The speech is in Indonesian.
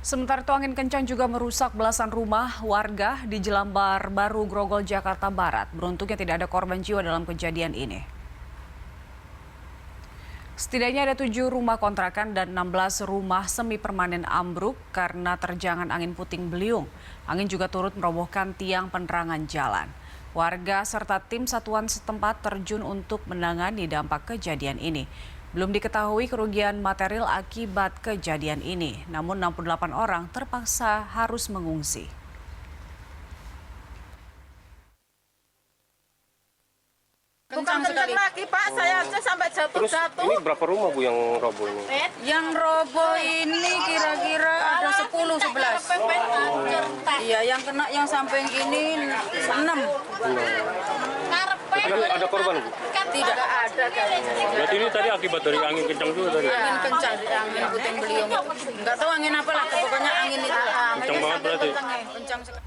Sementara itu angin kencang juga merusak belasan rumah warga di Jelambar Baru, Grogol, Jakarta Barat. Beruntungnya tidak ada korban jiwa dalam kejadian ini. Setidaknya ada 7 rumah kontrakan dan 16 rumah semi permanen ambruk karena terjangan angin puting beliung. Angin juga turut merobohkan tiang penerangan jalan. Warga serta tim satuan setempat terjun untuk menangani dampak kejadian ini. Belum diketahui kerugian material akibat kejadian ini, namun 68 orang terpaksa harus mengungsi. Bukan kencang lagi Pak, saya aja sampai jatuh-jatuh. Ini berapa rumah Bu yang roboh ini? Yang roboh ini kira-kira ada 10-11. Iya, yang kena yang sampai gini 6. Ada korban Bu? Tidak ada. Berarti ini tadi akibat dari angin kencang juga tadi? Angin kencang, angin puting beliung. Enggak tahu angin apa lah, pokoknya angin itu. Kencang banget berarti? Kencang sekali.